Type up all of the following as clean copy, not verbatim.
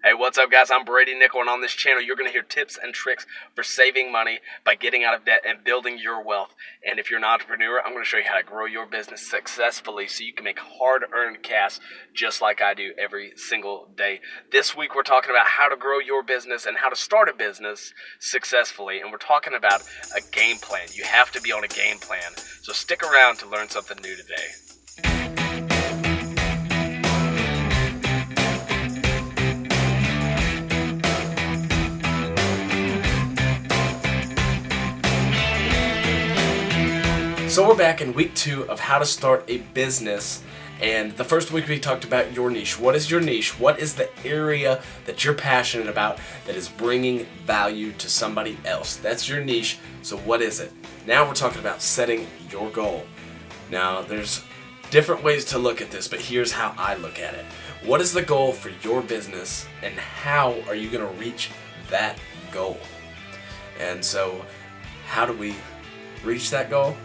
Hey, what's up, guys? I'm Brady, Nichol, and on this channel, you're going to hear tips and tricks for saving money by getting out of debt and building your wealth. And if you're an entrepreneur, I'm going to show you how to grow your business successfully so you can make hard-earned cash just like I do every single day. This week, we're talking about how to grow your business and how to start a business successfully. And we're talking about a game plan. You have to be on a game plan. So stick around to learn something new today. So we're back in week 2 of how to start a business, and the first week we talked about your niche. What is your niche? What is the area that you're passionate about that is bringing value to somebody else? That's your niche, so what is it? Now we're talking about setting your goal. Now there's different ways to look at this, but here's how I look at it. What is the goal for your business, and how are you going to reach that goal? And so how do we reach that goal?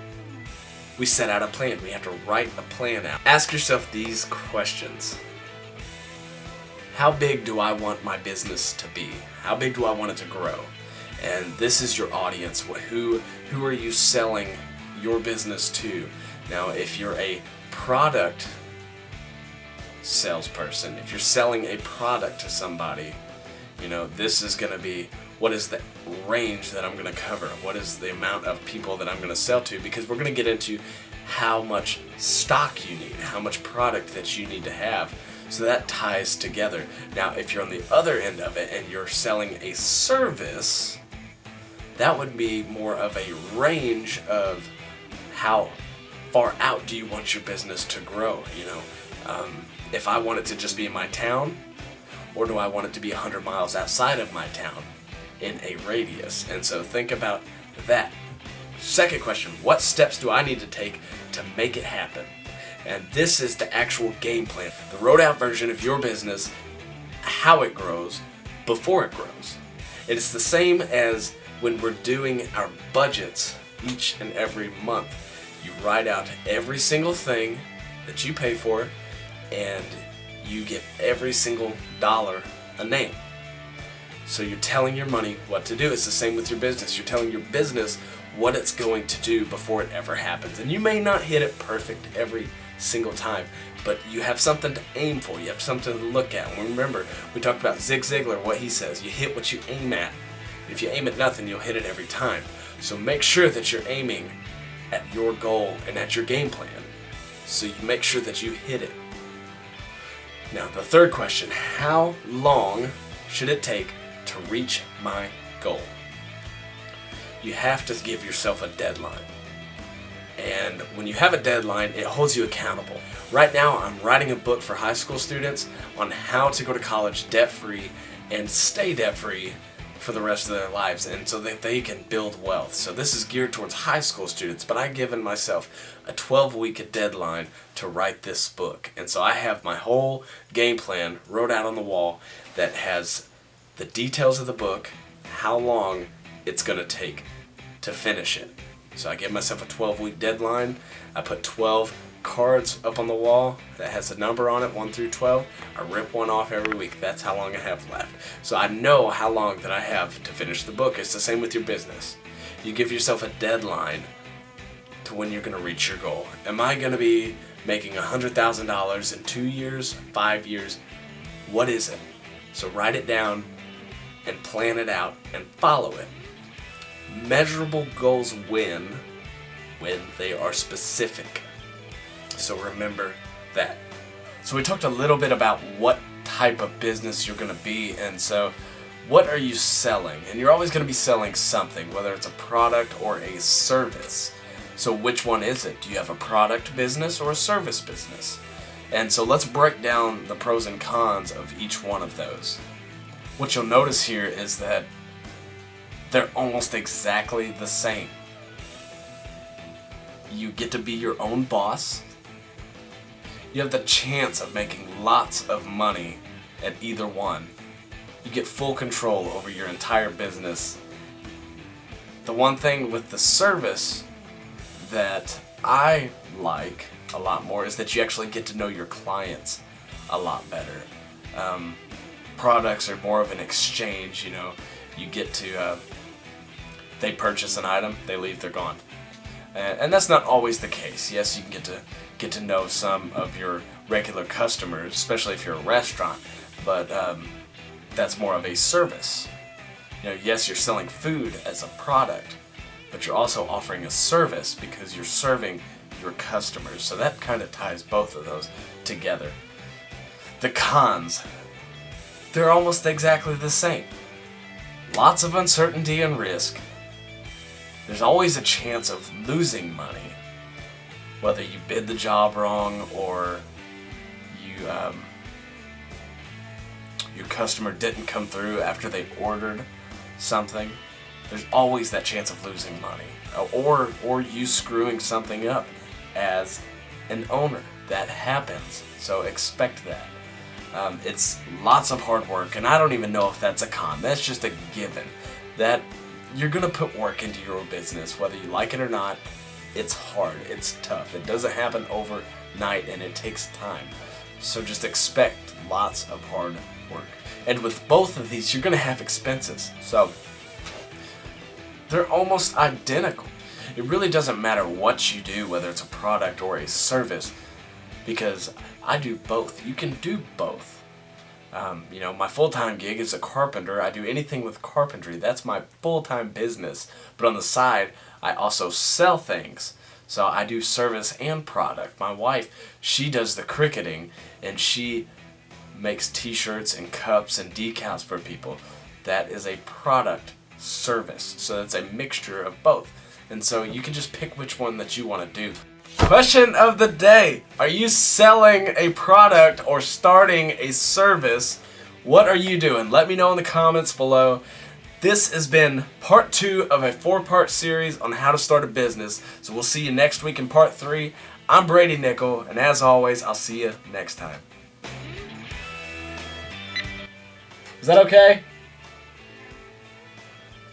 We set out a plan. We have to write a plan out. Ask yourself these questions. How big do I want my business to be? How big do I want it to grow? And this is your audience. Who are you selling your business to? Now, if you're a product salesperson, if you're selling a product to somebody, this is going to be, what is the range that I'm going to cover? What is the amount of people that I'm going to sell to? Because we're going to get into how much stock you need, how much product that you need to have. So that ties together. Now, if you're on the other end of it and you're selling a service, that would be more of a range of how far out do you want your business to grow? If I want it to just be in my town, or do I want it to be 100 miles outside of my town in a radius? And so think about that. Second question, what steps do I need to take to make it happen? And this is the actual game plan, the wrote out version of your business, how it grows before it grows. It's the same as when we're doing our budgets each and every month. You write out every single thing that you pay for, and you give every single dollar a name. So you're telling your money what to do. It's the same with your business. You're telling your business what it's going to do before it ever happens. And you may not hit it perfect every single time, but you have something to aim for. You have something to look at. And remember, we talked about Zig Ziglar, what he says. You hit what you aim at. If you aim at nothing, you'll hit it every time. So make sure that you're aiming at your goal and at your game plan, so you make sure that you hit it. Now, the third question, how long should it take to reach my goal? You have to give yourself a deadline. And when you have a deadline, it holds you accountable. Right now, I'm writing a book for high school students on how to go to college debt-free and stay debt-free for the rest of their lives, and so that they can build wealth. So this is geared towards high school students, but I've given myself a 12-week deadline to write this book. And so I have my whole game plan wrote out on the wall that has the details of the book, how long it's going to take to finish it. So I give myself a 12-week deadline. I put 12 cards up on the wall that has a number on it, 1 through 12. I rip one off every week. That's how long I have left. So I know how long that I have to finish the book. It's the same with your business. You give yourself a deadline to when you're going to reach your goal. Am I going to be making $100,000 in 2 years, 5 years? What is it? So write it down and plan it out and follow it. Measurable goals win when they are specific. So remember that. So we talked a little bit about what type of business you're going to be, and so what are you selling? And you're always going to be selling something, whether it's a product or a service. So which one is it? Do you have a product business or a service business? And so let's break down the pros and cons of each one of those. What you'll notice here is that they're almost exactly the same. You get to be your own boss. You have the chance of making lots of money at either one. You get full control over your entire business. The one thing with the service that I like a lot more is that you actually get to know your clients a lot better. products are more of an exchange. You know, you get to they purchase an item, they leave, they're gone, and that's not always the case. Yes, you can get to know some of your regular customers, especially if you're a restaurant, but that's more of a service. You know, yes, you're selling food as a product, but you're also offering a service because you're serving your customers. So that kind of ties both of those together. The cons, they're almost exactly the same. Lots of uncertainty and risk. There's always a chance of losing money, whether you bid the job wrong or your customer didn't come through after they ordered something. There's always that chance of losing money, or you screwing something up as an owner. That happens, so expect that. It's lots of hard work, and I don't even know if that's a con. That's just a given. That you're gonna put work into your business, whether you like it or not. It's hard, it's tough. It doesn't happen overnight, and it takes time. So just expect lots of hard work. And with both of these, you're gonna have expenses. So they're almost identical. It really doesn't matter what you do, whether it's a product or a service, because I do both. You can do both. You know, my full-time gig is a carpenter. I do anything with carpentry. That's my full-time business. But on the side, I also sell things. So I do service and product. My wife, she does the cricketing, and she makes t-shirts and cups and decals for people. That is a product service. So that's a mixture of both. And so you can just pick which one that you want to do. Question of the day. Are you selling a product or starting a service? What are you doing? Let me know in the comments below. This has been part 2 of a 4-part series on how to start a business. So we'll see you next week in part 3. I'm Brady Nichol, and as always, I'll see you next time. Is that okay?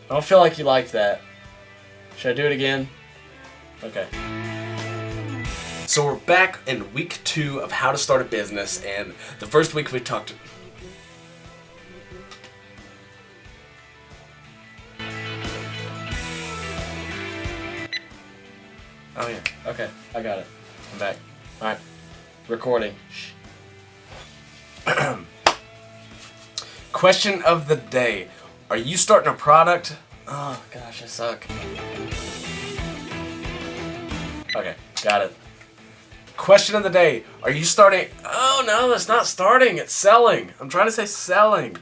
I don't feel like you liked that. Should I do it again? Okay. So we're back in week 2 of how to start a business, and the first week we talked. Oh yeah, okay, I got it. I'm back. Alright, recording. Question of the day. Are you starting a product? Oh gosh, I suck. Okay, got it. Question of the day. Are you starting? Oh no, that's not starting. It's selling. I'm trying to say selling.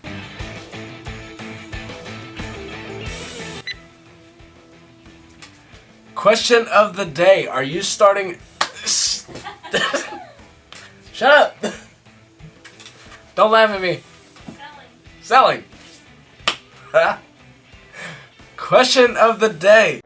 Question of the day. Are you starting? Shut up. Don't laugh at me. Selling. Question of the day.